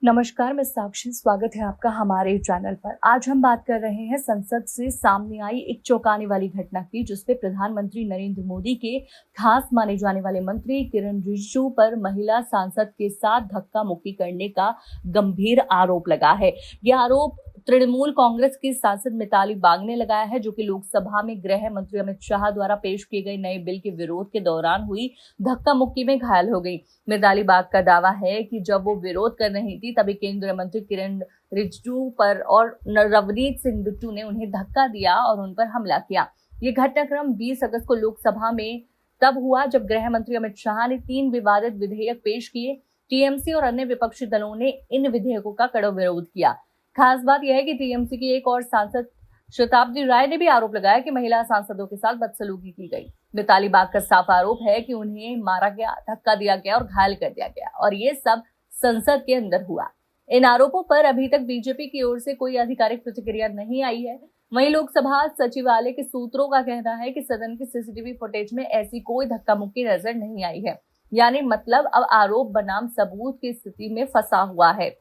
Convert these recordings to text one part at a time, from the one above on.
नमस्कार, मैं साक्षी। स्वागत है आपका हमारे चैनल पर। आज हम बात कर रहे हैं संसद से सामने आई एक चौंकाने वाली घटना की, जिसपे प्रधानमंत्री नरेंद्र मोदी के खास माने जाने वाले मंत्री किरण रिजिजू पर महिला सांसद के साथ धक्का मुक्की करने का गंभीर आरोप लगा है। यह आरोप तृणमूल कांग्रेस की सांसद मिताली बाग ने लगाया है, जो कि लोकसभा में गृह मंत्री अमित शाह द्वारा पेश किए गए नए बिल के विरोध के दौरान हुई धक्का मुक्की में घायल हो गई। मिताली बाग का दावा है कि जब वो विरोध कर रही थी, तभी केंद्रीय मंत्री किरण रिजिजू पर और रवनीत सिंह बिट्टू ने उन्हें धक्का दिया और उन पर हमला किया। ये घटनाक्रम 20 अगस्त को लोकसभा में तब हुआ जब गृह मंत्री अमित शाह ने 3 विवादित विधेयक पेश किए। टीएमसी और अन्य विपक्षी दलों ने इन विधेयकों का कड़ा विरोध किया। खास बात यह है कि टीएमसी की एक और सांसद शताब्दी राय ने भी आरोप लगाया कि महिला सांसदों के साथ बदसलूकी की गई। मिताली बाग का साफ आरोप है कि उन्हें मारा गया, धक्का दिया गया और घायल कर दिया गया, और ये सब संसद के अंदर हुआ। इन आरोपों पर अभी तक बीजेपी की ओर से कोई आधिकारिक प्रतिक्रिया नहीं आई है। वहीं लोकसभा सचिवालय के सूत्रों का कहना है कि सदन की सीसीटीवी फुटेज में ऐसी कोई धक्का मुक्की नजर नहीं आई है। यानी मतलब अब आरोप बनाम सबूत की स्थिति में फंसा हुआ है।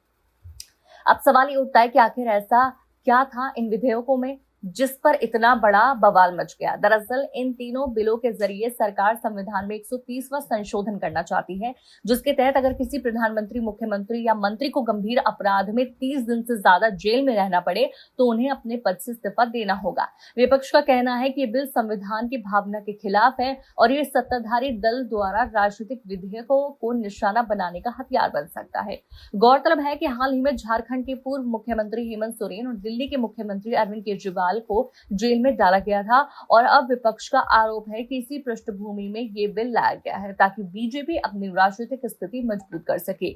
अब सवाल ये उठता है कि आखिर ऐसा क्या था इन विधेयकों में जिस पर इतना बड़ा बवाल मच गया। दरअसल इन तीनों बिलों के जरिए सरकार संविधान में 130वां संशोधन करना चाहती है, जिसके तहत अगर किसी प्रधानमंत्री, मुख्यमंत्री या मंत्री को गंभीर अपराध में 30 दिन से ज्यादा जेल में रहना पड़े तो उन्हें अपने पद से इस्तीफा देना होगा। विपक्ष का कहना है कि ये बिल संविधान की भावना के खिलाफ है और ये सत्ताधारी दल द्वारा राजनीतिक विधेयकों को निशाना बनाने का हथियार बन सकता है। गौरतलब है कि हाल ही में झारखंड के पूर्व मुख्यमंत्री हेमंत सोरेन और दिल्ली के मुख्यमंत्री अरविंद केजरीवाल को जेल में डाला गया था, और अब विपक्ष का आरोप है कि इसी पृष्ठभूमि में ये बिल लाया गया है ताकि बीजेपी अपनी राजनीतिक स्थिति मजबूत कर सके।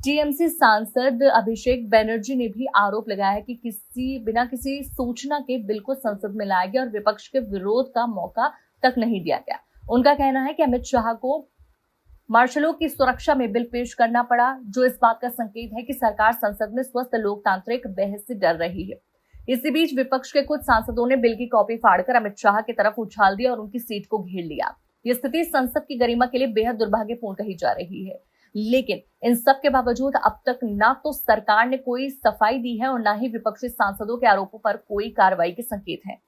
टीएमसी सांसद अभिषेक बनर्जी ने भी आरोप लगाया है कि बिना किसी सूचना के बिल को संसद में लाया गया और विपक्ष के विरोध का मौका तक नहीं दिया गया। उनका कहना है कि अमित शाह को मार्शलों की सुरक्षा में बिल पेश करना पड़ा, जो इस बात का संकेत है कि सरकार संसद में स्वस्थ लोकतांत्रिक बहस से डर रही है। इसी बीच विपक्ष के कुछ सांसदों ने बिल की कॉपी फाड़कर अमित शाह की तरफ उछाल दिया और उनकी सीट को घेर लिया। ये स्थिति संसद की गरिमा के लिए बेहद दुर्भाग्यपूर्ण कही जा रही है। लेकिन इन सब के बावजूद अब तक ना तो सरकार ने कोई सफाई दी है और ना ही विपक्षी सांसदों के आरोपों पर कोई कार्रवाई के संकेत हैं।